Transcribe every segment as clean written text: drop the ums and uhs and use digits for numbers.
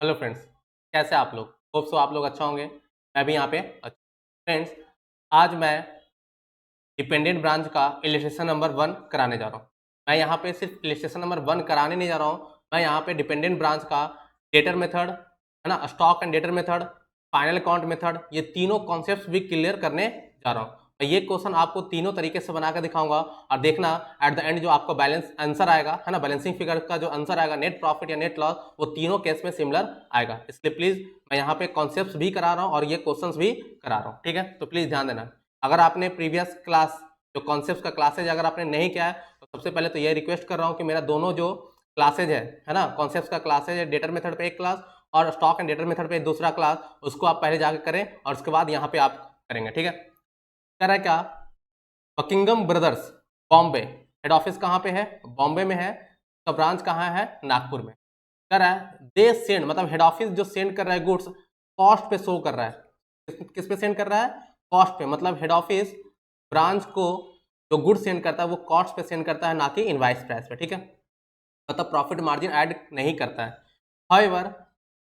Hello friends, कैसे आप लोग? होप सो आप लोग अच्छा होंगे। मैं भी यहाँ पे अच्छा। फ्रेंड्स, आज मैं डिपेंडेंट ब्रांच का इलिस्ट्रेशन नंबर 1 कराने जा रहा हूँ। मैं यहाँ पे सिर्फ इलिस्ट्रेशन नंबर 1 कराने नहीं जा रहा हूँ, मैं यहाँ पे डिपेंडेंट ब्रांच का डेटर मेथड है ना, stock and debtor method, final account method, ये तीनों कॉन्सेप्ट भी क्लियर करने जा रहा हूँ। ये क्वेश्चन आपको तीनों तरीके से बना कर दिखाऊंगा और देखना एट द एंड जो आपको बैलेंस आंसर आएगा है ना, बैलेंसिंग फिगर का जो आंसर आएगा, नेट प्रॉफिट या नेट लॉस, वो तीनों केस में सिमिलर आएगा। इसलिए प्लीज मैं यहाँ पे कॉन्सेप्ट भी करा रहा हूँ और ये क्वेश्चंस भी करा रहा हूँ, ठीक है? तो प्लीज ध्यान देना। अगर आपने प्रीवियस क्लास जो कॉन्सेप्ट का क्लासेज अगर आपने नहीं किया है तो सबसे पहले तो ये रिक्वेस्ट कर रहा हूँ कि मेरा दोनों जो क्लासेज है ना, कॉन्सेप्ट का क्लासेज है, डेटर मेथड पे एक क्लास और स्टॉक एंड डेटर मेथड पे दूसरा क्लास, उसको आप पहले जाकर करें और उसके बाद यहाँ पे आप करेंगे, ठीक है? कह रहा है क्या, Buckingham brothers Bombay, head office कहाँ पे है? बॉम्बे में है। तो ब्रांच कहाँ है? नागपुर में। कह रहा है दे सेंड, मतलब हेड ऑफिस जो सेंड कर रहा है गुड्स, कॉस्ट पे शो कर रहा है। किस पे सेंड कर रहा है? कॉस्ट पे। मतलब हेड ऑफिस ब्रांच को जो गुड्स सेंड करता है वो कॉस्ट पे सेंड करता है, ना कि इनवाइस प्राइस पे, ठीक है? मतलब प्रॉफिट मार्जिन ऐड नहीं करता है। However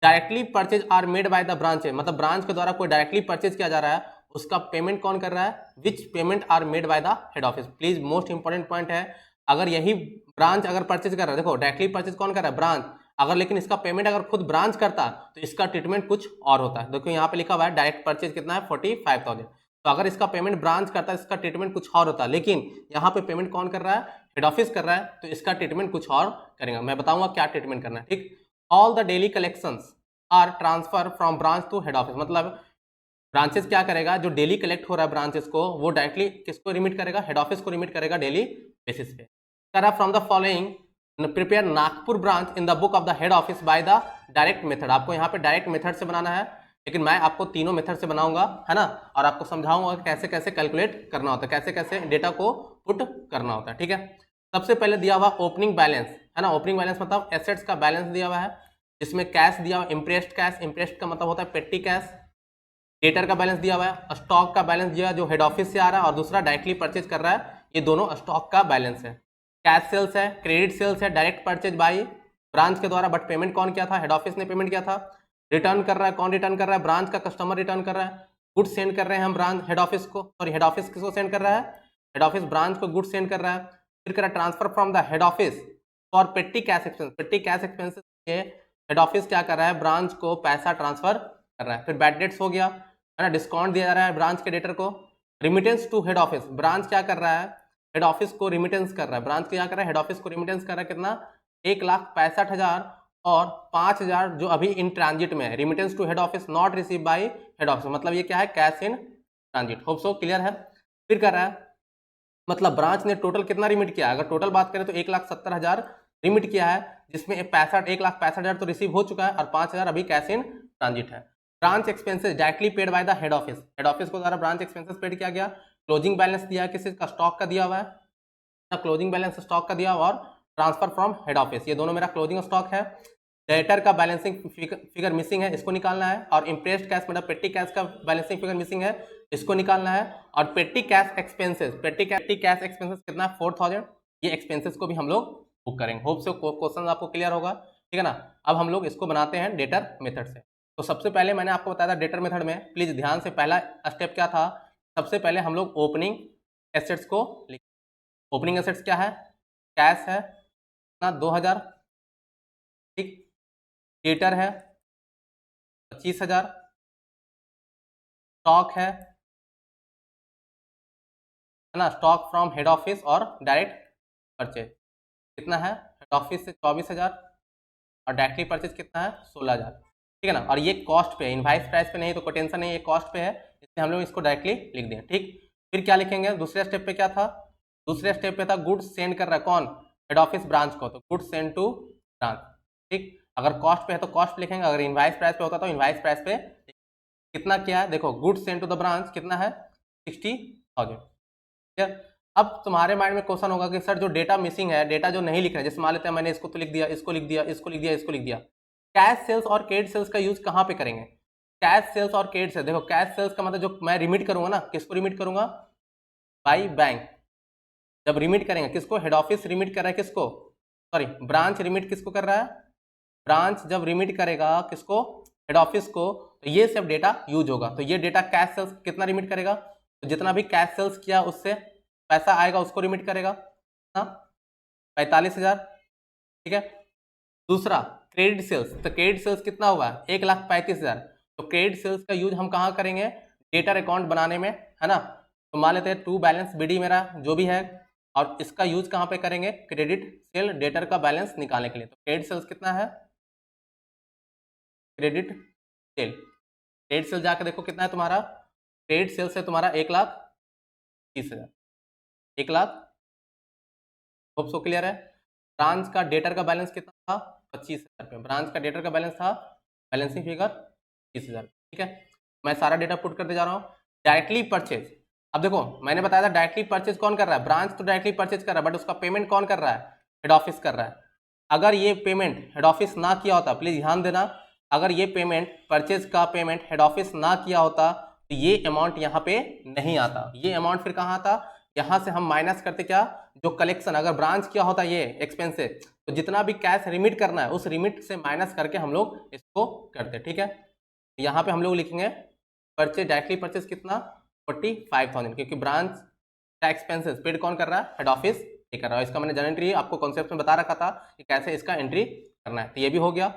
directly purchase are made by the branch, मतलब ब्रांच के द्वारा कोई डायरेक्टली परचेज किया जा रहा है, उसका पेमेंट कौन कर रहा है? Which payment are made by the head office. Please most important point है, अगर यही ब्रांच अगर परचेज कर रहा है, देखो डायरेक्टली परचेज कौन कर रहा है? ब्रांच। अगर लेकिन इसका पेमेंट अगर खुद ब्रांच करता तो इसका ट्रीटमेंट कुछ और होता है। देखो यहाँ पे लिखा हुआ है डायरेक्ट परचेज कितना है? 45,000। तो अगर इसका पेमेंट ब्रांच करता है इसका ट्रीटमेंट कुछ और होता है, लेकिन यहाँ पे पेमेंट कौन कर रहा है? हेड ऑफिस कर रहा है, तो इसका ट्रीटमेंट कुछ और करेगा। मैं बताऊंगा क्या ट्रीटमेंट करना है, ठीक? All the daily collections are transfer from branch to head office, मतलब ब्रांचेस क्या करेगा, जो डेली कलेक्ट हो रहा है ब्रांचेस को, वो डायरेक्टली किसको रिमिट करेगा? हेड ऑफिस को रिमिट करेगा डेली बेसिस पे। करा from the following prepare Nagpur branch in the book of the head office by the direct method. आपको यहाँ पे डायरेक्ट मेथड से बनाना है, लेकिन मैं आपको तीनों मेथड से बनाऊंगा, है ना, और आपको समझाऊंगा कैसे कैसे कैलकुलेट करना होता है, कैसे कैसे डेटा को पुट करना होता है, ठीक है? सबसे पहले दिया हुआ ओपनिंग बैलेंस, है ना, ओपनिंग बैलेंस मतलब एसेट्स का बैलेंस दिया हुआ है, जिसमें कैश दिया हुआ, इम्प्रेस्ड कैश, इम्प्रेस्ड का मतलब होता है पेटी कैश, डेटर का बैलेंस दिया हुआ है, स्टॉक का बैलेंस दिया जो हेड ऑफिस से आ रहा है और दूसरा डायरेक्टली परचेज कर रहा है, ये दोनों स्टॉक का बैलेंस है। कैश सेल्स है, क्रेडिट सेल्स है, डायरेक्ट परचेज बाई ब्रांच के द्वारा, बट पेमेंट कौन किया था? हेड ऑफिस ने पेमेंट किया था। रिटर्न कर रहा है, कौन रिटर्न कर रहा है? ब्रांच का कस्टमर रिटर्न कर रहा है। गुड्स सेंड कर रहे हैं हम ब्रांच हेड ऑफिस को, सॉरी हेड ऑफिस किसको सेंड कर रहा है? हेड ऑफिस ब्रांच को गुड्स सेंड कर रहा है। फिर कर रहा है transfer from the head office for पेटी कैश एक्सपेंस, पेटी कैश एक्सपेंसेस के हेड ऑफिस क्या कर रहा है? ब्रांच को पैसा ट्रांसफर कर रहा है। फिर बैड डेट्स हो गया, है ना, डिस्काउंट दिया जा रहा है ब्रांच के डेटर को। Remittance to head office, branch क्या कर रहा है? हेड ऑफिस को रिमिटेंस कर रहा है। ब्रांच क्या कर रहा है? हेड ऑफिस को रिमिटेंस कर रहा है, कितना? 1,65,000 और 5,000 जो अभी इन ट्रांजिट में है। Remittance to head office not receive by head office, मतलब ये क्या है? Cash in transit. Hope so clear है। फिर कर रहा है, मतलब ब्रांच ने टोटल कितना रिमिट किया? अगर टोटल बात करें तो 1,70,000 रिमिट किया है, जिसमें 1,65,000 तो रिसीव हो चुका है और 5,000 अभी कैश इन ट्रांजिट है। Branch expenses directly paid by the head office, head office को द्वारा ब्रांच एक्सपेंसेस पेड किया गया। क्लोजिंग बैलेंस दिया है, किसी का? स्टॉक का दिया हुआ है, क्लोजिंग बैलेंस स्टॉक का दिया हुआ, और ट्रांसफर फ्रॉम हेड ऑफिस, ये दोनों मेरा क्लोजिंग स्टॉक है। डेटर का बैलेंसिंग फिगर मिसिंग है, इसको निकालना है। और इम्प्रेस्ड कैश मतलब पेटी कैश का बैलेंसिंग फिगर मिसिंग है, इसको निकालना है। और पेटी कैश एक्सपेंसेस, पेटी कैश एक्सपेंसेस कितना? 4,000। ये एक्सपेंसेस को भी हम लोग बुक करेंगे। होप से क्वेश्चन आपको क्लियर होगा, ठीक है ना? अब हम लोग इसको बनाते हैं डेटर मेथड से। तो सबसे पहले मैंने आपको बताया था डेटर मेथड में, प्लीज ध्यान से, पहला स्टेप क्या था? सबसे पहले हम लोग ओपनिंग एसेट्स को लिख, ओपनिंग एसेट्स क्या है? कैश है ना 2,000, ठीक। डेटर है 25,000, स्टॉक है ना, स्टॉक फ्रॉम हेड ऑफिस और डायरेक्ट परचेज कितना है? हेड ऑफिस से 24,000 और डायरेक्टली परचेज कितना है? 16,000, ठीक है ना? और ये कॉस्ट पे है, इनवाइस प्राइस पे नहीं, तो कोई टेंशन नहीं, ये कॉस्ट पे है, इसलिए हम लोग इसको डायरेक्टली लिख दें, ठीक। फिर क्या लिखेंगे? दूसरे स्टेप पे क्या था? दूसरे स्टेप पे था गुड्स सेंड कर रहा है, कौन? हेड ऑफिस ब्रांच को, तो गुड्स सेंड टू ब्रांच, ठीक। अगर कॉस्ट पे है तो कॉस्ट पे लिखेंगे, अगर इनवाइस प्राइस पे होता तो इनवाइस प्राइस पे। कितना क्या है? देखो goods send to the branch कितना है? 60,000, ठीक है। अब तुम्हारे माइंड में क्वेश्चन होगा कि सर जो डेटा मिसिंग है, डेटा जो नहीं लिख रहे, जैसे मान लेते हैं मैंने इसको तो लिख दिया, इसको लिख दिया, इसको लिख दिया, इसको लिख दिया, कैश सेल्स और क्रेडिट सेल्स का यूज कहाँ पे करेंगे? कैश सेल्स और क्रेडिट सेल्स, देखो कैश सेल्स का मतलब जो मैं रिमिट करूंगा ना, किसको रिमिट करूंगा? By bank. जब रिमिट करेंगे किसको? हेड ऑफिस रिमिट कर रहा है, किसको? सॉरी ब्रांच रिमिट किसको कर रहा है? ब्रांच जब रिमिट करेगा किसको, हेड ऑफिस को, तो ये सब डेटा यूज होगा। तो ये डेटा कैश सेल्स कितना रिमिट करेगा, तो जितना भी कैश सेल्स किया उससे पैसा आएगा उसको रिमिट करेगा, हाँ 45,000, ठीक है। दूसरा क्रेडिट सेल्स, तो क्रेडिट सेल्स कितना हुआ, 1,35,000। तो क्रेडिट सेल्स का यूज हम कहाँ करेंगे, डेटर अकाउंट बनाने में, है ना। तो मान लेते हैं टू बैलेंस बीडी मेरा जो भी है, और इसका यूज कहाँ पे करेंगे, क्रेडिट सेल डेटर का बैलेंस निकालने के लिए। तो क्रेडिट सेल्स कितना है, क्रेडिट सेल, क्रेडिट सेल जाकर देखो कितना है तुम्हारा, क्रेडिट सेल्स है तुम्हारा 1,30,000, 1,00,000। होप सो क्लियर है। ब्रांच का डेटर का बैलेंस कितना था, 25,000 रुपये, ब्रांच का डेटर का बैलेंस था, बैलेंसिंग फिगर 30,000, ठीक है। मैं सारा डेटा पुट करते जा रहा हूँ। डायरेक्टली परचेज, अब देखो मैंने बताया था डायरेक्टली परचेज कौन कर रहा है, ब्रांच तो डायरेक्टली परचेज कर रहा है, बट उसका पेमेंट कौन कर रहा है, हेड ऑफिस कर रहा है। अगर ये पेमेंट हेड ऑफिस ना किया होता, प्लीज ध्यान देना, अगर ये पेमेंट परचेज का पेमेंट हेड ऑफिस ना किया होता तो ये अमाउंट यहाँ पे नहीं आता। ये अमाउंट फिर कहाँ आता, यहाँ से हम माइनस करते क्या, जो कलेक्शन, अगर ब्रांच किया होता ये एक्सपेंसेस, तो जितना भी कैश रिमिट करना है उस रिमिट से माइनस करके हम लोग इसको करते, ठीक है। यहाँ पे हम लोग लिखेंगे परचेज, डायरेक्टली परचेज कितना 45,000, क्योंकि ब्रांच का एक्सपेंसेस पेड कौन कर रहा है, हेड ऑफिस ये कर रहा है। इसका मैंने जनरल एंट्री आपको कॉन्सेप्ट में बता रखा था कि कैसे इसका एंट्री करना है, तो ये भी हो गया।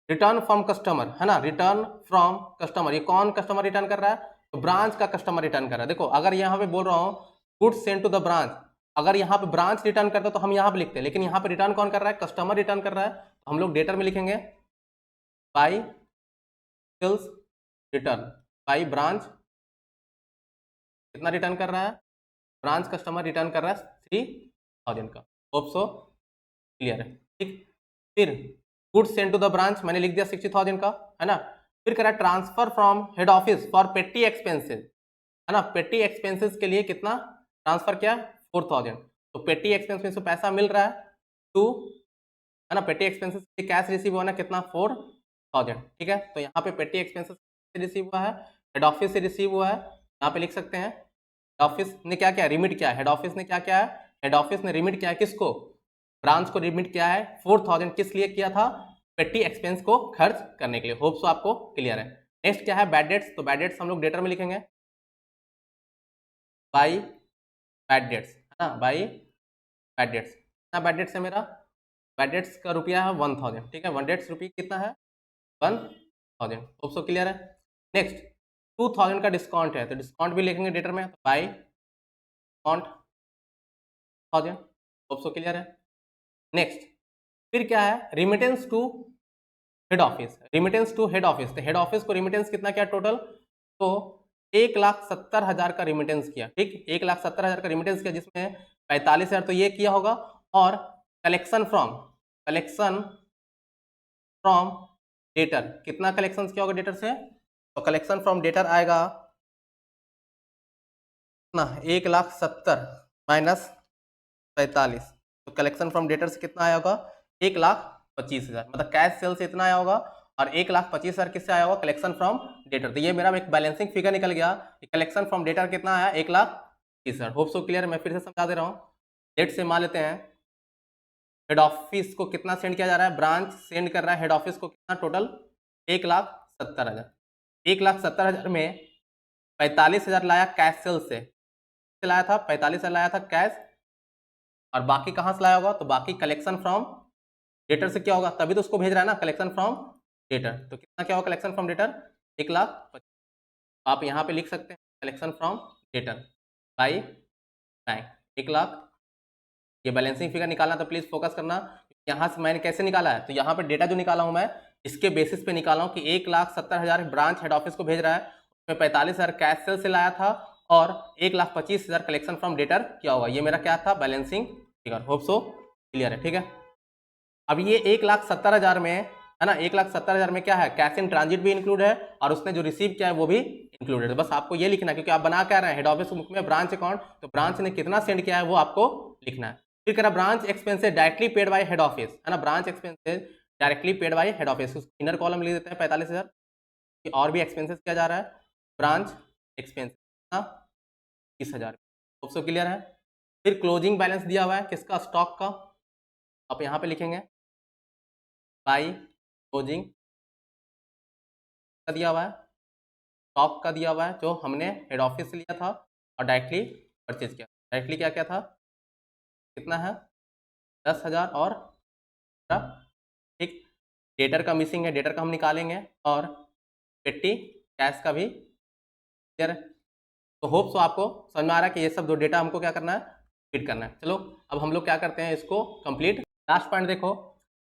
रिटर्न फ्रॉम कस्टमर, है ना, रिटर्न फ्रॉम कस्टमर, ये कौन कस्टमर रिटर्न कर रहा है, तो ब्रांच का कस्टमर रिटर्न कर रहा है। देखो अगर यहाँ पे बोल रहा हूँ goods send to the branch, अगर यहाँ पे ब्रांच रिटर्न करता तो हम यहाँ पे लिखते हैं, लेकिन यहाँ पे रिटर्न कौन कर रहा है, कस्टमर रिटर्न कर रहा है, तो हम लोग डेटर में लिखेंगे by sales return by branch, कितना रिटर्न कर रहा है, ब्रांच कस्टमर रिटर्न कर रहा है 3,000 का। होप सो क्लियर है, ठीक। फिर goods send to the branch मैंने लिख दिया 60,000 का, है ना। फिर करा transfer from head office for petty expenses, है ना, पेटी एक्सपेंसेस के लिए कितना ट्रांसफर किया 4,000। तो पेटी एक्सपेंसेस से पैसा मिल रहा है टू, है ना, पेटी एक्सपेंसेस से कैश रिसीव हुआ ना कितना 4,000, ठीक है। तो यहाँ पे पेटी एक्सपेंसेस से रिसीव हुआ है, हेड ऑफिस से रिसीव हुआ है, यहाँ पे लिख सकते हैं हेड ऑफिस ने क्या किया, रिमिट किया है, हेड ऑफिस ने क्या किया है, हेड ऑफिस ने रिमिट किया है किसको, ब्रांच को रिमिट किया है 4,000, किस लिए किया था, पेटी एक्सपेंस को खर्च करने के लिए। होप सो आपको क्लियर है। नेक्स्ट क्या है, बैड डेट्स, तो बैड डेट्स हम लोग डेटर में लिखेंगे बाई बैड डेट्स, है ना, बाई बैड डेट्स, कितना बैड डेट्स है मेरा, बैड डेट्स का रुपया है 1,000, ठीक है, 1 डेट्स रुपये कितना है 1,000। होप सो क्लियर है। नेक्स्ट 2,000 का डिस्काउंट है, तो डिस्काउंट भी लिखेंगे डेटर में, तो by discount 1,000। Hope so clear है। नेक्स्ट फिर क्या है, remittance to head office, remittance to head office, तो हेड ऑफिस को रिमिटेंस कितना किया टोटल, तो 1,70,000 का रिमिटेंस किया, ठीक, 1,70,000 का रिमिटेंस किया, जिसमें 45,000 तो ये किया होगा, और कलेक्शन फ्रॉम डेटर, कितना कलेक्शन किया होगा डेटर से, तो कलेक्शन फ्रॉम डेटर आएगा कितना 1,70,000 माइनस 45, तो कलेक्शन फ्रॉम डेटर से कितना आया होगा 1,25,000, मतलब कैश सेल से इतना आया होगा, और 1,25,000 किससे आया होगा, कलेक्शन फ्रॉम डेटर। तो ये मेरा एक बैलेंसिंग फिगर निकल गया, कलेक्शन फ्रॉम डेटर कितना आया 1,30,000। होप सो क्लियर, मैं फिर से समझा दे रहा हूँ। डेट से मान लेते हैं हेड ऑफिस को कितना सेंड किया जा रहा है, ब्रांच सेंड कर रहा है हेड ऑफिस को कितना टोटल 1,70,000, 1,70,000 में 45,000 लाया कैश सेल से लाया था, 45,000 लाया था कैश, और बाकी कहाँ से लाया होगा, तो बाकी कलेक्शन फ्रॉम डेटर से क्या होगा, तभी तो उसको भेज रहा है ना, कलेक्शन फ्रॉम डेटर, तो कितना क्या होगा कलेक्शन फ्रॉम डेटर 1,25,000। आप यहाँ पे लिख सकते हैं collection from debtor by bank 1,00,000। ये बैलेंसिंग फिगर निकालना तो प्लीज फोकस करना, यहाँ से मैंने कैसे निकाला है, तो यहाँ पे डेटा जो निकाला हूँ मैं इसके बेसिस पे निकाला हूँ कि 1,70,000 ब्रांच हेड ऑफिस को भेज रहा है, उसमें 45,000 कैश सेल से लाया था, और 1,25,000 कलेक्शन फ्रॉम डेटर क्या होगा, ये मेरा क्या था balancing figure. Hope so clear है, ठीक है। अब ये 1,70,000 में, है ना, 1,70,000 में क्या है, कैश इन ट्रांजिट भी इंक्लूड है, और उसने जो रिसीव किया है वो भी इंक्लूडेड है। बस आपको ये लिखना है, क्योंकि आप बना क्या रहे हैं हेड ऑफिस बुक में ब्रांच अकाउंट, तो ब्रांच ने कितना सेंड किया है वो आपको लिखना है। फिर कह रहा branch expenses directly paid by head office, है ना, branch expenses directly paid by head office, inner column लिख देते हैं 45,000, और भी एक्सपेंसेस किया जा रहा है, branch expense 30,000। Hope so clear है। फिर क्लोजिंग बैलेंस दिया हुआ है किसका, स्टॉक का, आप यहाँ पे लिखेंगे बाई क्लोजिंग का दिया हुआ है, स्टॉक का दिया हुआ है जो हमने हेड ऑफिस से लिया था और डायरेक्टली परचेज किया। डायरेक्टली क्या क्या था, कितना है 10,000 और 15, ठीक। डेटर का मिसिंग है, डेटर का हम निकालेंगे और पेटी कैश का भी क्लियर है। तो होप सो आपको समझ में आ रहा है कि ये सब दो डेटा हमको क्या करना है, फीड करना है। चलो अब हम लोग क्या करते हैं इसको कंप्लीट। लास्ट पॉइंट देखो,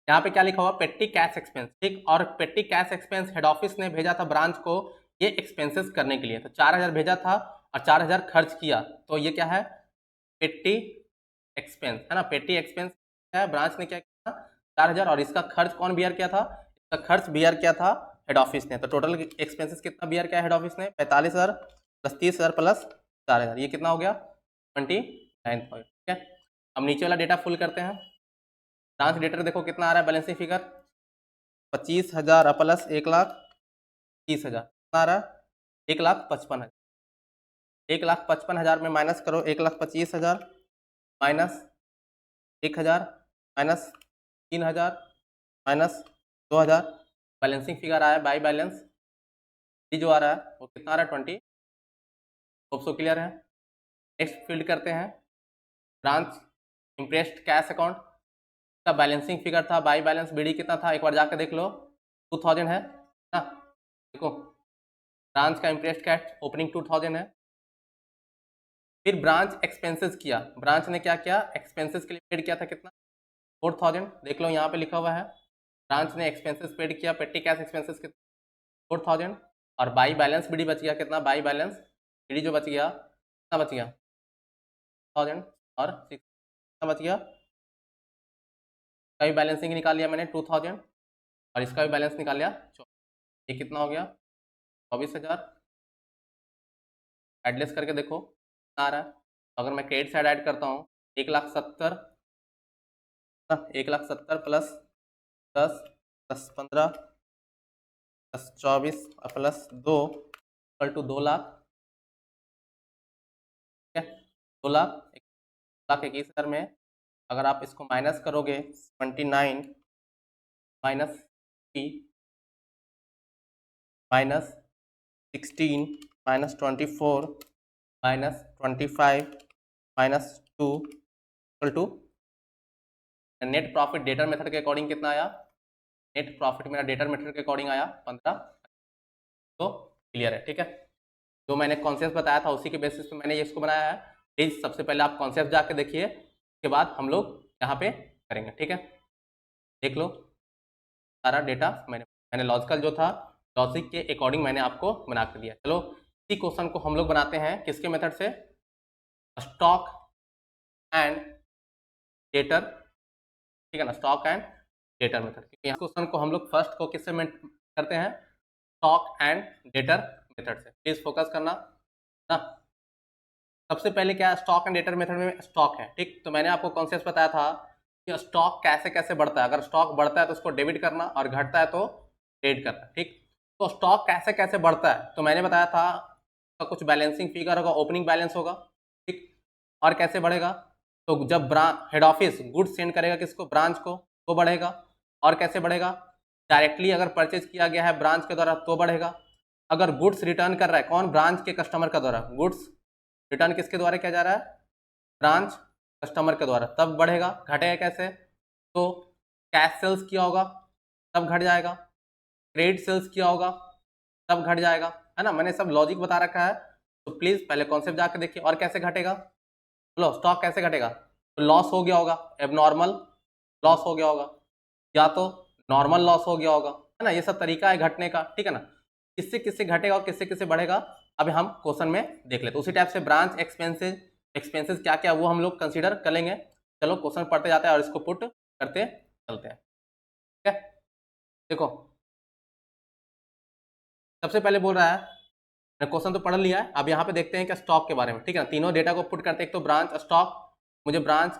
यहाँ पे क्या लिखा हुआ, पेटी कैश एक्सपेंस, ठीक। और पेटी कैश एक्सपेंस हेड ऑफिस ने भेजा था ब्रांच को ये एक्सपेंसेस करने के लिए, तो 4,000 भेजा था और 4,000 खर्च किया, तो ये क्या है, पेटी एक्सपेंस है ना। पेटी एक्सपेंस है, ब्रांच ने क्या किया 4,000 और इसका खर्च कौन बियर किया था, इसका खर्च बियर किया था हेड ऑफिस ने। तो टोटल एक्सपेंसेस कितना बियर किया हेड ऑफिस ने, 45,000 प्लस 30,000 प्लस 4,000, ये कितना हो गया 29,000, ठीक है। अब नीचे वाला डेटा फुल करते हैं। ब्रांच डेटर देखो कितना आ रहा है, बैलेंसिंग फिगर 25,000 प्लस 1,30,000 कितना आ रहा है, 1,55,000। 1,55,000 में माइनस करो 1,25,000 minus 1,000 minus 3,000 minus 2,000, balancing figure आया बाई बैलेंस जो आ रहा है वो कितना आ रहा है 20। होप सो क्लियर है। नेक्स्ट फील्ड करते हैं, ब्रांच इंप्रेस्ड कैश अकाउंट का बैलेंसिंग फिगर था, बाई बैलेंस बीडी कितना था, एक बार जाकर देख लो 2,000 है ना। देखो ब्रांच का इंप्रेस्ड कैश ओपनिंग 2,000 है। फिर ब्रांच एक्सपेंसेस किया, ब्रांच ने क्या किया, एक्सपेंसेस के लिए पेड किया था कितना 4,000, देख लो यहाँ पे लिखा हुआ है। ब्रांच ने एक्सपेंसेस पेड किया, पेटी कैश एक्सपेंसेस कितना 4,000 और बाई बैलेंस बीडी बच गया कितना, बाई बैलेंस बीडी जो बच गया कितना बच गया 1,000 और 6 कितना बच गया, इसका भी बैलेंसिंग निकाल लिया मैंने 2,000 और इसका भी बैलेंस निकाल लिया, ये कितना हो गया 24,000। एडलेस करके देखो कितना आ रहा है, अगर मैं क्रेडिट साइड ऐड करता हूँ 1,70,000, 1,70,000 plus 10 plus 15 plus 24 plus 2 equal to 2,00,000, ठीक है। 2,21,000 में अगर आप इसको माइनस करोगे 29 minus 3 minus 16 minus 24 minus 25 minus 2 equal to net profit debtor method के अकॉर्डिंग कितना आया, नेट प्रॉफिट मेरा डेटर मेथड के अकॉर्डिंग आया 15। तो क्लियर है, ठीक है। जो मैंने कॉन्सेप्ट बताया था उसी के बेसिस पे मैंने ये इसको बनाया है। प्लीज सबसे पहले आप कॉन्सेप्ट जाके देखिए, उसके बाद हम लोग यहाँ पे करेंगे, ठीक है। देख लो सारा डेटा मैंने लॉजिकल जो था लॉजिक के अकॉर्डिंग मैंने आपको बना कर दिया। चलो इसी क्वेश्चन को हम लोग बनाते हैं किसके मेथड से, स्टॉक एंड डेटर, ठीक है ना, स्टॉक एंड डेटर मेथड। क्योंकि यहाँ क्वेश्चन को हम लोग फर्स्ट को किससे करते हैं, स्टॉक एंड डेटर मेथड से। प्लीज फोकस करना ना। सबसे पहले क्या स्टॉक एंड डेटर मेथड में स्टॉक है, ठीक। तो मैंने आपको कॉन्सेप्ट बताया था कि स्टॉक कैसे कैसे बढ़ता है, अगर स्टॉक बढ़ता है तो उसको डेबिट करना और घटता है तो क्रेडिट करना, ठीक। तो स्टॉक कैसे कैसे बढ़ता है, तो मैंने बताया था तो कुछ बैलेंसिंग फिगर होगा, ओपनिंग बैलेंस होगा, ठीक। और कैसे बढ़ेगा, तो जब हेड ऑफिस गुड्स सेंड करेगा किसको, ब्रांच को, तो बढ़ेगा। और कैसे बढ़ेगा, डायरेक्टली अगर परचेज किया गया है ब्रांच के द्वारा तो बढ़ेगा। अगर गुड्स रिटर्न कर रहा है कौन, ब्रांच के कस्टमर का द्वारा, गुड्स रिटर्न किसके द्वारा किया जा रहा है, ब्रांच कस्टमर के द्वारा, तब बढ़ेगा। घटेगा कैसे, तो कैश सेल्स किया होगा तब घट जाएगा, क्रेडिट सेल्स किया होगा तब घट जाएगा, है ना। मैंने सब लॉजिक बता रखा है, तो प्लीज पहले कॉन्सेप्ट जाकर देखिए। और कैसे घटेगा, लो स्टॉक कैसे घटेगा, तो लॉस हो गया होगा, एबनॉर्मल लॉस हो गया होगा या तो नॉर्मल लॉस हो गया होगा, है ना। ये सब तरीका है घटने का, ठीक है ना। किससे किससे घटेगा और किससे किससे बढ़ेगा अभी हम क्वेश्चन में देख लेते हैं। उसी टाइप से ब्रांच एक्सपेंसेस क्या क्या वो हम लोग कंसीडर कर लेंगे। चलो क्वेश्चन पढ़ते जाते हैं और इसको पुट करते चलते हैं, ठीक है। देखो सबसे पहले बोल रहा है, क्वेश्चन तो पढ़ लिया है, अब यहाँ पे देखते हैं कि स्टॉक के बारे में, ठीक है ना। तीनों डेटा को पुट करते हैं, एक तो ब्रांच स्टॉक, मुझे branch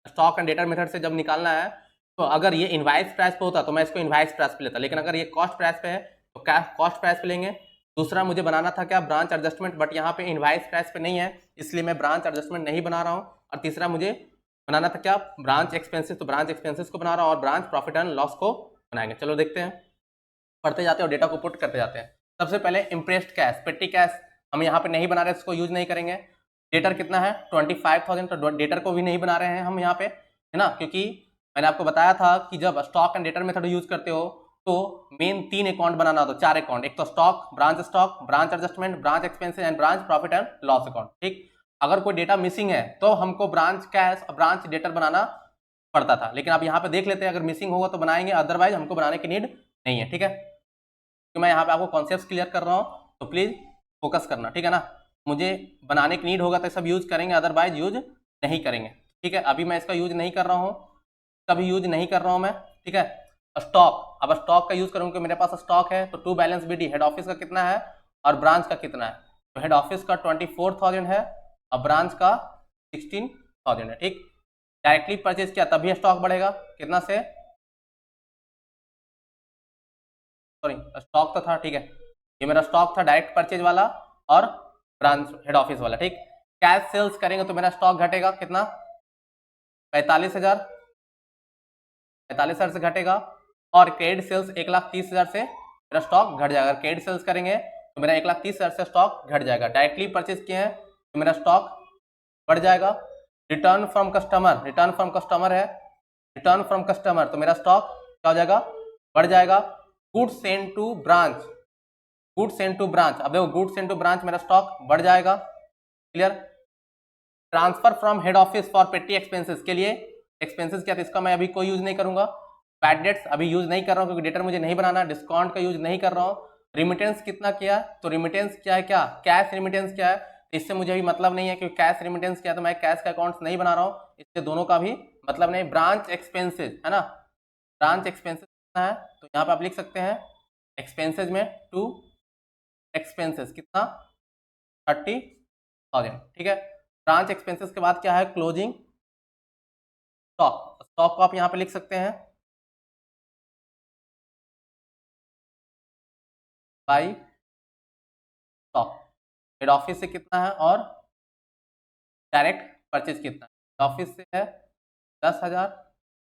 stock and data method से जब निकालना है, तो अगर ये इनवाइस प्राइस पे होता तो मैं इसको इनवाइस प्राइस पे लेता, लेकिन अगर ये कॉस्ट प्राइस पे है तो क्या कॉस्ट प्राइस पे लेंगे। दूसरा मुझे बनाना था क्या, ब्रांच एडजस्टमेंट, बट यहाँ पे इनवाइस प्राइस पे नहीं है इसलिए मैं ब्रांच एडजस्टमेंट नहीं बना रहा हूँ। और तीसरा मुझे बनाना था क्या, ब्रांच एक्सपेंसेस, तो ब्रांच एक्सपेंसेस को बना रहा हूँ और ब्रांच प्रॉफिट एंड लॉस को बनाएंगे। चलो देखते हैं पढ़ते जाते हैं और डेटा को पुट करते जाते हैं। सबसे पहले इम्प्रेस्ड कैश, पेटी कैश हम यहाँ पे नहीं बना रहे, इसको यूज नहीं करेंगे। डेटर कितना है 25,000, तो डेटर को भी नहीं बना रहे हैं हम यहाँ पे, है ना, क्योंकि मैंने आपको बताया था कि जब stock and debtor method use करते हो तो मेन 3 अकाउंट बनाना होता है, 4 अकाउंट, एक तो stock, branch adjustment, branch expenses and branch profit and loss account. ठीक, अगर कोई डेटा मिसिंग है तो हमको ब्रांच कैश और ब्रांच डेटर बनाना पड़ता था, लेकिन आप यहाँ पे देख लेते हैं, अगर मिसिंग होगा तो बनाएंगे, अदरवाइज हमको बनाने की नीड नहीं है। ठीक है, तो मैं यहाँ पे आपको कॉन्सेप्ट क्लियर कर रहा हूँ, तो प्लीज फोकस करना, ठीक है ना। मुझे बनाने की नीड होगा तो सब यूज करेंगे, अदरवाइज यूज नहीं करेंगे। ठीक है, अभी मैं इसका यूज नहीं कर रहा हूँ, कभी यूज नहीं कर रहा हूँ मैं। ठीक है, स्टॉक, अब स्टॉक का यूज करूंगा, मेरे पास स्टॉक है तो to balance BD, head office का कितना है और ब्रांच का कितना है, तो हेड ऑफिस का 24,000 है और ब्रांच का 16,000 है। ठीक, डायरेक्टली परचेज किया तभी स्टॉक बढ़ेगा, कितना से, सॉरी स्टॉक तो था, ठीक है, ये मेरा स्टॉक था डायरेक्ट परचेज वाला और ब्रांच हेड ऑफिस वाला। ठीक, कैश सेल्स करेंगे तो मेरा स्टॉक घटेगा कितना, 45,000 से घटेगा, और क्रेडिट सेल्स 1,30,000 से मेरा स्टॉक घट जाएगा। क्रेडिट सेल्स करेंगे तो मेरा 1,30,000 से स्टॉक घट जाएगा। डायरेक्टली परचेज किए हैं तो मेरा स्टॉक बढ़ जाएगा। रिटर्न फ्रॉम कस्टमर है, रिटर्न फ्रॉम कस्टमर तो मेरा स्टॉक क्या हो जाएगा, बढ़ जाएगा। गुड्स सेंड टू ब्रांच, अब देखो गुड्स सेंड टू ब्रांच मेरा स्टॉक बढ़ जाएगा। Clear. Transfer from head office for petty expenses के लिए, एक्सपेंसेस क्या था इसका मैं अभी कोई यूज नहीं करूंगा। बैड डेट्स अभी यूज नहीं कर रहा हूँ क्योंकि डेटर मुझे नहीं बनाना। डिस्काउंट का यूज नहीं कर रहा हूँ। रिमिटेंस कितना किया, तो रिमिटेंस क्या है, क्या कैश रिमिटेंस क्या है, इससे मुझे भी मतलब नहीं है क्योंकि कैश रिमिटेंस क्या है तो मैं कैश का अकाउंट्स नहीं बना रहा हूँ, इससे दोनों का भी मतलब नहीं। ब्रांच एक्सपेंसेज है ना, ब्रांच एक्सपेंसेज कितना है तो यहाँ पे आप लिख सकते हैं एक्सपेंसेज में टू एक्सपेंसेस कितना 30,000। ठीक है, ब्रांच एक्सपेंसेस के बाद क्या है, क्लोजिंग स्टॉक, स्टॉक को आप यहाँ पे लिख सकते हैं बाई स्टॉक। हेड ऑफिस से कितना है और डायरेक्ट परचेज कितना है, हेड ऑफिस से है 10,000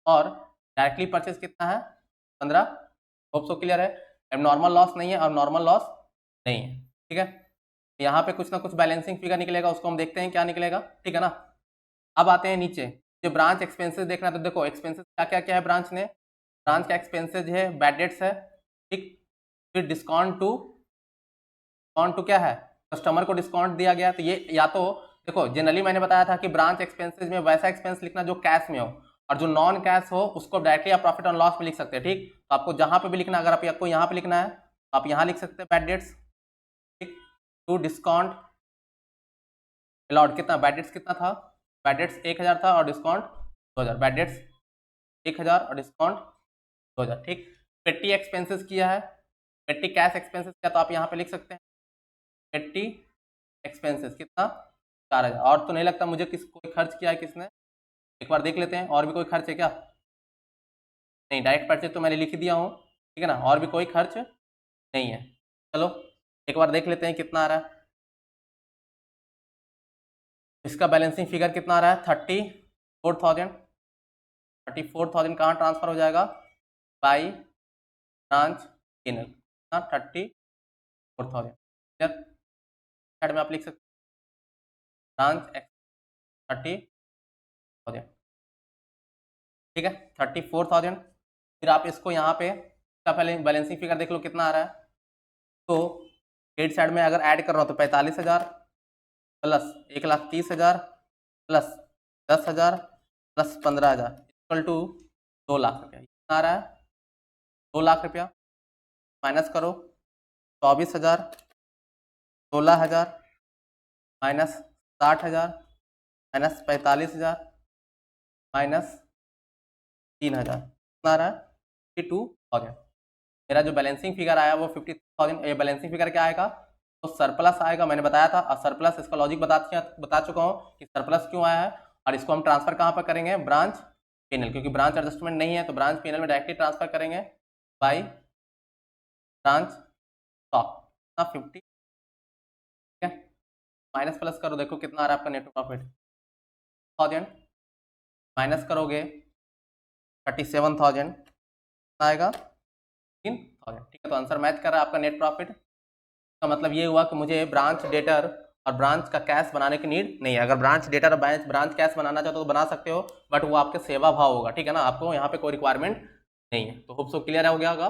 और डायरेक्टली परचेज कितना है 15। होप सो क्लियर है। अब नॉर्मल लॉस नहीं है और नॉर्मल लॉस नहीं है। ठीक है, यहाँ पे कुछ ना कुछ बैलेंसिंग फिगर निकलेगा, उसको हम देखते हैं क्या निकलेगा। ठीक है ना, अब आते हैं नीचे, जो ब्रांच एक्सपेंसेस देखना है तो देखो एक्सपेंसेस क्या क्या क्या है ब्रांच ने, ब्रांच का एक्सपेंसेज है बैड डेट्स है। ठीक, फिर डिस्काउंट टू क्या है, कस्टमर को डिस्काउंट दिया गया, तो ये या तो देखो जनरली मैंने बताया था कि ब्रांच एक्सपेंसेज में वैसा एक्सपेंस लिखना जो कैश में हो, और जो नॉन कैश हो उसको डायरेक्टली आप प्रॉफिट और लॉस में लिख सकते हैं। ठीक, तो आपको जहां पे भी लिखना, अगर आपको यहाँ पे लिखना है तो आप यहाँ लिख सकते हैं बैड डेट्स। ठीक, टू डिस्काउंट अलाउड कितना, बैड डेट्स कितना था, बैड डेट्स 1,000 था और डिस्काउंट 2,000, बैड डेट्स 1,000 और डिस्काउंट 2,000। ठीक, पेटी एक्सपेंसेस किया है, पेटी कैश एक्सपेंसेस किया तो आप यहाँ पे लिख सकते हैं पेटी एक्सपेंसेस कितना 4,000। और तो नहीं लगता मुझे कोई खर्च किया है किसने, एक बार देख लेते हैं और भी कोई खर्च है क्या, नहीं, डायरेक्ट परचेज तो मैंने लिख दिया हूँ। ठीक है ना, और भी कोई खर्च नहीं है। चलो एक बार देख लेते हैं कितना आ रहा है, इसका बैलेंसिंग फिगर कितना आ रहा है 34,000। 34,000 कहाँ ट्रांसफर हो जाएगा, बाई ब्रांच P&L 34,000। साइड में आप लिख सकते हैं ब्रांच 30,000। ठीक है, 34,000। फिर आप इसको यहाँ पे इसका पहले बैलेंसिंग फिगर देख लो कितना आ रहा है, तो क्रेडिट साइड में अगर ऐड कर रहा हूँ तो 45,000 plus 1,30,000 plus 10,000 plus 15,000 equal to 2 lakh रुपया। कितना आ रहा है 2 लाख रुपया, माइनस करो 24,000, 16,000 माइनस 60,000 माइनस 45,000 माइनस 3,000, कितना आ रहा है 52,000। मेरा जो बैलेंसिंग फिगर आया वो 50,000। ये बैलेंसिंग फिगर क्या आएगा, तो सरप्लस आएगा, मैंने बताया था। और सरप्लस इसका लॉजिक बता चुका हूँ कि सरप्लस क्यों आया है, और इसको हम ट्रांसफर कहाँ पर करेंगे, ब्रांच P&L, क्योंकि ब्रांच एडजस्टमेंट नहीं है तो ब्रांच P&L में डायरेक्टली ट्रांसफर करेंगे बाई ब्रांच स्टॉक 50। ठीक है, माइनस प्लस करो, देखो कितना आ रहा है आपका नेट प्रॉफिट 1000, माइनस करोगे 37,000 आएगा 3,000। ठीक है, तो आंसर मैच कर रहा है आपका नेट प्रॉफिट का मतलब ये हुआ कि मुझे ब्रांच डेटर और ब्रांच का कैश बनाने की नीड नहीं है। अगर ब्रांच डेटर और ब्रांच कैश बनाना चाहते हो तो बना सकते हो, बट वो आपके सेवा भाव होगा, ठीक है ना, आपको यहाँ पे कोई रिक्वायरमेंट नहीं है। तो होप सो क्लियर हो गया होगा।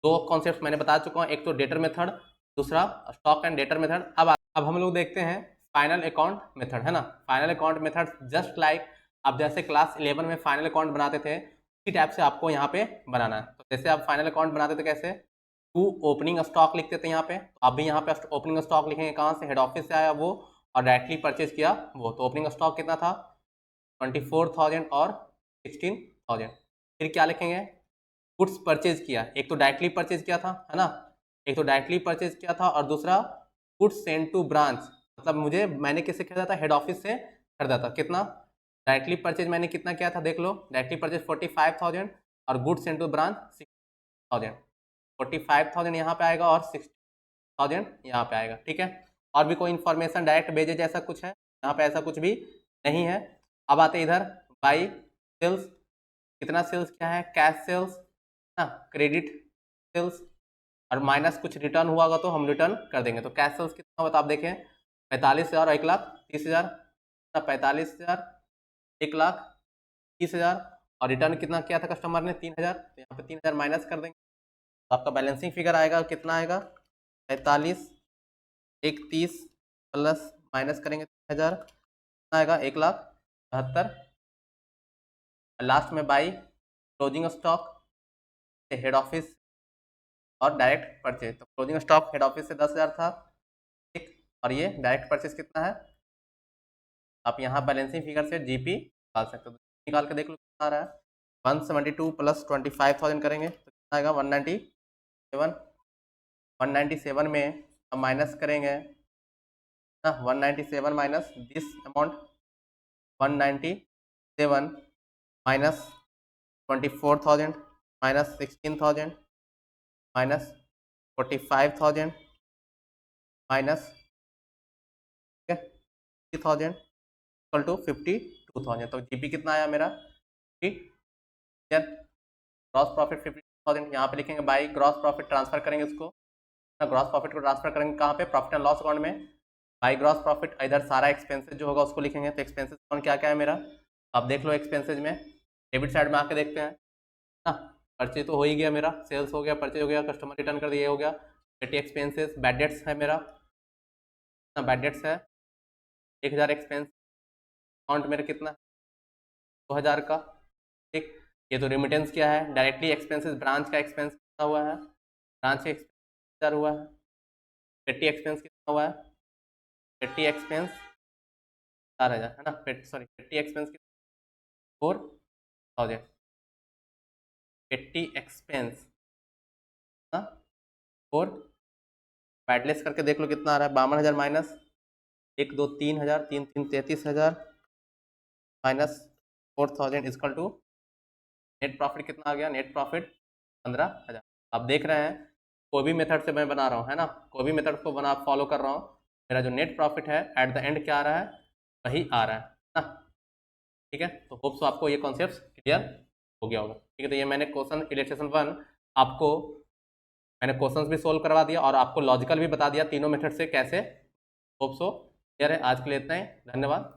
दो कॉन्सेप्ट मैंने बता चुका हूँ, एक तो डेटर मेथड, दूसरा स्टॉक एंड डेटर मेथड। अब हम लोग देखते हैं फाइनल अकाउंट मेथड, है ना। Final account method just like आप जैसे क्लास 11 में फाइनल अकाउंट बनाते थे इसी टाइप से आपको यहाँ पे बनाना है। तो जैसे आप फाइनल अकाउंट बनाते थे कैसे, टू ओपनिंग स्टॉक लिखते थे यहाँ पे, तो आप भी यहाँ पे ओपनिंग स्टॉक लिखेंगे, कहाँ से, हेड ऑफिस से आया वो और डायरेक्टली परचेज किया वो। तो ओपनिंग स्टॉक कितना था 24,000 और 16,000। फिर क्या लिखेंगे, गुड्स परचेज किया, एक तो डायरेक्टली परचेज किया था, है ना, एक तो डायरेक्टली परचेज किया था और दूसरा गुड्स सेंड टू ब्रांच, मतलब मैंने किससे खरीदा था, हेड ऑफिस से खरीदा था। कितना डायरेक्टली परचेज मैंने कितना किया था देख लो, डायरेक्टली परचेज 45,000 और गुड्स सेंड टू ब्रांच 6,000। 45,000 यहाँ पे आएगा और 6,000 यहाँ पे आएगा, ठीक है। और भी कोई इन्फॉर्मेशन डायरेक्ट भेजे जैसा कुछ है यहाँ पे, ऐसा कुछ भी नहीं है। अब आते इधर बाई सेल्स, कितना सेल्स क्या है, कैश सेल्स ना, क्रेडिट सेल्स और माइनस कुछ रिटर्न हुआ होगा तो हम रिटर्न कर देंगे। तो कैश सेल्स कितना होता है आप देखें, 45,000 और 1,30,000, 45,000 1,30,000 और रिटर्न कितना किया था कस्टमर ने 3,000, तो यहाँ पे 3,000 माइनस कर देंगे तो आपका बैलेंसिंग फिगर आएगा कितना आएगा, 45 1,30 प्लस माइनस करेंगे 3,000 कितना आएगा 1,72। लास्ट में by closing stock head office और डायरेक्ट परचेज। तो क्लोजिंग स्टॉक हेड ऑफिस से 10,000 था, ठीक, और ये डायरेक्ट परचेज कितना है, आप यहाँ बैलेंसिंग फिगर से जीपी निकाल सकते हो, निकाल के देख लो कितना आ रहा है। 172 प्लस 25,000 करेंगे तो कितना आएगा 197। 197 में हम माइनस करेंगे ना, 197 minus this amount, 197 minus 24,000 minus 16,000 minus 45,000 minus 50,000 equal to 52,000। तो जीपी कितना आया मेरा 50, ग्रॉस प्रॉफिट 52,000 यहाँ पे लिखेंगे, बाई ग्रॉस प्रॉफिट ट्रांसफर करेंगे उसको, ग्रॉस प्रॉफिट को ट्रांसफर करेंगे कहाँ पे, प्रॉफिट एंड लॉस अकाउंट में, बाई ग्रॉस प्रॉफिट इधर सारा एक्सपेंसेस जो होगा उसको लिखेंगे। तो एक्सपेंसेस कौन क्या क्या है मेरा, आप देख लो एक्सपेंसेस में डेबिट साइड में आके देखते हैं ना, परचेज तो हो ही गया मेरा, सेल्स हो गया, परचेज हो गया, कस्टमर रिटर्न कर दिया हो गया, पेटी एक्सपेंसेस, बैड डेट्स है मेरा ना, बैड डेट्स है 1,000 एक्सपेंस, अमाउंट मेरा कितना 2,000 का, ठीक। ये तो रिमिटेंस क्या है, डायरेक्टली एक्सपेंसेस, ब्रांच का एक्सपेंस कितना हुआ है, ब्रांच का एक्सपेंस 1,000 हुआ है, पेटी एक्सपेंस कितना हुआ है, पेटी एक्सपेंस 4,000 है ना, पेटी एक्सपेंस 4,000, पेटी एक्सपेंस और बैडलेस करके देख लो कितना आ रहा है, 52,000 minus 1 2 3,000, 3 3 33,000 minus 4,000 equal to net profit कितना आ गया, नेट प्रॉफिट 15,000। आप देख रहे हैं कोई भी मेथड से मैं बना रहा हूँ, है ना, कोई भी मेथड को बना फॉलो कर रहा हूँ, मेरा जो नेट प्रॉफिट है एट द एंड क्या आ रहा है, वही आ रहा है ना, ठीक है। तो होप सो आपको ये कॉन्सेप्ट क्लियर हो गया होगा, ठीक है। तो ये मैंने क्वेश्चन इलेक्ट्रेशन 1 आपको मैंने क्वेश्चंस भी सोल्व करवा दिया और आपको लॉजिकल भी बता दिया तीनों मेथड से कैसे। होप सो क्लियर है। आज के लिए इतना ही, धन्यवाद।